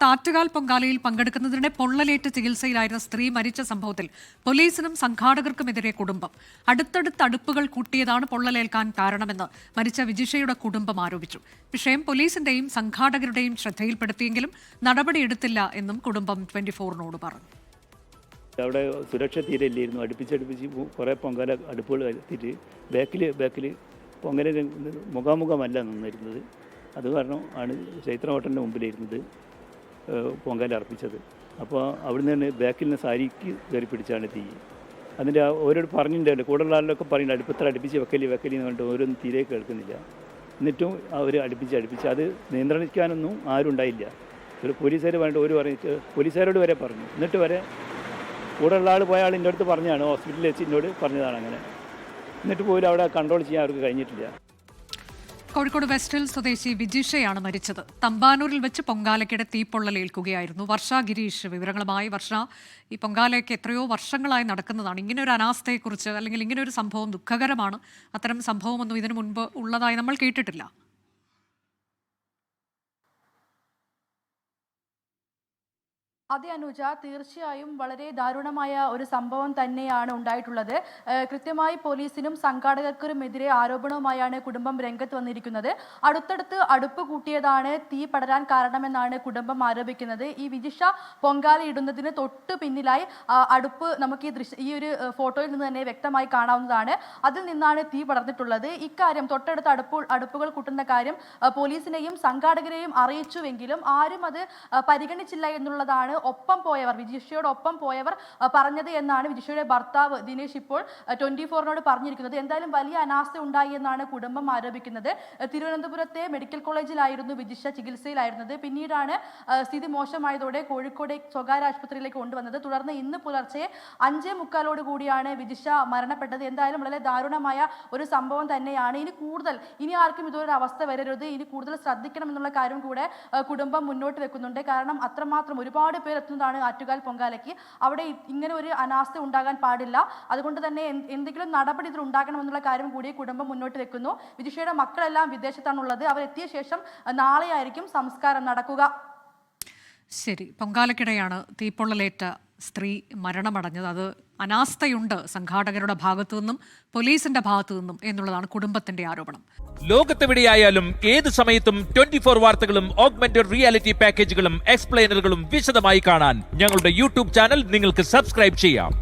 താറ്റുകാൽ പൊങ്കാലയിൽ പങ്കെടുക്കുന്നതിനിടെ പൊള്ളലേറ്റ് ചികിത്സയിലായിരുന്ന സ്ത്രീ മരിച്ച സംഭവത്തിൽ പോലീസിനും സംഘാടകർക്കുമെതിരെ കുടുംബം. അടുത്തടുത്ത് അടുപ്പുകൾ കൂട്ടിയതാണ് പൊള്ളലേൽക്കാൻ കാരണമെന്ന് മരിച്ച വിജിഷയുടെ കുടുംബം ആരോപിച്ചു. വിഷയം പോലീസിന്റെയും സംഘാടകരുടെയും ശ്രദ്ധയിൽപ്പെടുത്തിയെങ്കിലും നടപടിയെടുത്തില്ല എന്നും കുടുംബം 24-നോട് പറഞ്ഞു. അവിടെ സുരക്ഷ തീരെ ഇല്ലായിരുന്നു. അടുപ്പിച്ചടുപ്പിച്ച് കുറേ പൊങ്കാല അടുപ്പുകൾ എത്തിയിട്ട് ബാക്കിൽ പൊങ്കല മുഖാമുഖമല്ല നിന്നിരുന്നത്. അത് കാരണം ആണ് ചൈത്ര ഹോട്ടലിൻ്റെ മുമ്പിലിരുന്നത് പൊങ്കാല അർപ്പിച്ചത്. അപ്പോൾ അവിടുന്ന് തന്നെ ബാക്കിൽ നിന്ന് സാരിക്ക് കയറി പിടിച്ചാണ് തീ. അതിൻ്റെ ഓരോട് പറഞ്ഞിട്ടുണ്ടല്ലോ, കൂടുതലുള്ള ആളിലൊക്കെ പറയുന്നുണ്ട് അടുപ്പത്തിൽ അടുപ്പിച്ച് വെക്കലി എന്ന് പറഞ്ഞിട്ട് ഓരോന്നും തീരെ കേൾക്കുന്നില്ല. എന്നിട്ടും അവർ അടുപ്പിച്ച് അത് നിയന്ത്രിക്കാനൊന്നും ആരും ഉണ്ടായില്ല. ഒരു പോലീസുകാർ പറഞ്ഞിട്ട് ഒരു പറഞ്ഞിട്ട് പോലീസുകാരോട് വരെ പറഞ്ഞു. എന്നിട്ട് വരെ കൂടെയുള്ള ആൾ പോയ ആൾ എൻ്റെ അടുത്ത് പറഞ്ഞാണ്, ഹോസ്പിറ്റലിൽ വെച്ച് എന്നോട് പറഞ്ഞതാണ് അങ്ങനെ. എന്നിട്ട് പോലും അവിടെ കൺട്രോൾ ചെയ്യാൻ അവർക്ക് കഴിഞ്ഞിട്ടില്ല. കോഴിക്കോട് വെസ്റ്റ് ഹിൽ സ്വദേശി വിജിഷയാണ് മരിച്ചത്. തമ്പാനൂരിൽ വെച്ച് പൊങ്കാലയ്ക്കിടെ തീപ്പൊള്ളലേൽക്കുകയായിരുന്നു. വർഷ ഗിരീഷ് വിവരങ്ങളുമായി. വർഷ, ഈ പൊങ്കാലയ്ക്ക് എത്രയോ വർഷങ്ങളായി നടക്കുന്നതാണ്. ഇങ്ങനെ ഒരു അനാസ്ഥയെക്കുറിച്ച് അല്ലെങ്കിൽ ഇങ്ങനെ ഒരു സംഭവം ദുഃഖകരമാണ്. അത്തരം സംഭവമൊന്നും ഇതിനു മുൻപ് ഉള്ളതായി നമ്മൾ കേട്ടിട്ടില്ല. അതെ അനുജ, തീർച്ചയായും വളരെ ദാരുണമായ ഒരു സംഭവം തന്നെയാണ് ഉണ്ടായിട്ടുള്ളത്. കൃത്യമായി പോലീസിനും സംഘാടകർക്കുമെതിരെ ആരോപണവുമായാണ് കുടുംബം രംഗത്ത് വന്നിരിക്കുന്നത്. അടുത്തടുത്ത് അടുപ്പ് കൂട്ടിയതാണ് തീ പടരാൻ കാരണമെന്നാണ് കുടുംബം ആരോപിക്കുന്നത്. ഈ വിജിഷ പൊങ്കാല ഇടുന്നതിന് തൊട്ട് പിന്നിലായി അടുപ്പ് നമുക്ക് ഈ ഒരു ഫോട്ടോയിൽ നിന്ന് തന്നെ വ്യക്തമായി കാണാവുന്നതാണ്. അതിൽ നിന്നാണ് തീ പടർന്നിട്ടുള്ളത്. ഇക്കാര്യം തൊട്ടടുത്ത് അടുപ്പുകൾ കൂട്ടുന്ന കാര്യം പോലീസിനെയും സംഘാടകരെയും അറിയിച്ചുവെങ്കിലും ആരും അത് പരിഗണിച്ചില്ല എന്നുള്ളതാണ് ഒപ്പം പോയവർ, വിജിഷയോടൊപ്പം പോയവർ പറഞ്ഞത് എന്നാണ് വിജിഷയുടെ ഭർത്താവ് ദിനേശ് ഇപ്പോൾ 24-നോട് പറഞ്ഞിരിക്കുന്നത്. എന്തായാലും വലിയ അനാസ്ഥ ഉണ്ടായി എന്നാണ് കുടുംബം ആരോപിക്കുന്നത്. തിരുവനന്തപുരത്തെ മെഡിക്കൽ കോളേജിലായിരുന്നു വിജിഷ ചികിത്സയിലായിരുന്നത്. പിന്നീടാണ് സ്ഥിതി മോശമായതോടെ കോഴിക്കോട് സ്വകാര്യ ആശുപത്രിയിലേക്ക് കൊണ്ടുവന്നത്. തുടർന്ന് ഇന്ന് പുലർച്ചെ 5:45 കൂടിയാണ് വിജിഷ മരണപ്പെട്ടത്. എന്തായാലും വളരെ ദാരുണമായ ഒരു സംഭവം തന്നെയാണ്. ഇനി ആർക്കും ഇതൊരു അവസ്ഥ വരരുത്, ഇനി കൂടുതൽ ശ്രദ്ധിക്കണം എന്നുള്ള കാര്യം കൂടെ കുടുംബം മുന്നോട്ട് വെക്കുന്നുണ്ട്. കാരണം അത്രമാത്രം ഒരുപാട് പേർ എത്തുന്നതാണ് ആറ്റുകാൽ പൊങ്കാലയ്ക്ക്. അവിടെ ഇങ്ങനെ ഒരു അനാസ്ഥ ഉണ്ടാകാൻ പാടില്ല. അതുകൊണ്ട് തന്നെ എന്തെങ്കിലും നടപടി ഇതിൽ ഉണ്ടാകണമെന്നുള്ള കാര്യം കൂടി കുടുംബം മുന്നോട്ട് വെക്കുന്നു. വിജിഷയുടെ മക്കളെല്ലാം വിദേശത്താണുള്ളത്. അവരെത്തിയ ശേഷം നാളെയായിരിക്കും സംസ്കാരം നടക്കുക. ശരി, പൊങ്കാലക്കിടെയാണ് തീപ്പൊള്ളലേറ്റ സ്ത്രീ മരണമടഞ്ഞത്. അത് അനാസ്ഥയുണ്ട് സംഘാടകരുടെ ഭാഗത്തു നിന്നും പോലീസിന്റെ ഭാഗത്തു നിന്നും എന്നുള്ളതാണ് കുടുംബത്തിന്റെ ആരോപണം. ലോകത്തെവിടെയായാലും ഏത് സമയത്തും 24 വാർത്തകളും ഓഗ്മെന്റഡ് റിയാലിറ്റി പാക്കേജുകളും എക്സ്പ്ലെയിനറുകളും വിശദമായി കാണാൻ ഞങ്ങളുടെ യൂട്യൂബ് ചാനൽ നിങ്ങൾക്ക് സബ്സ്ക്രൈബ് ചെയ്യാം.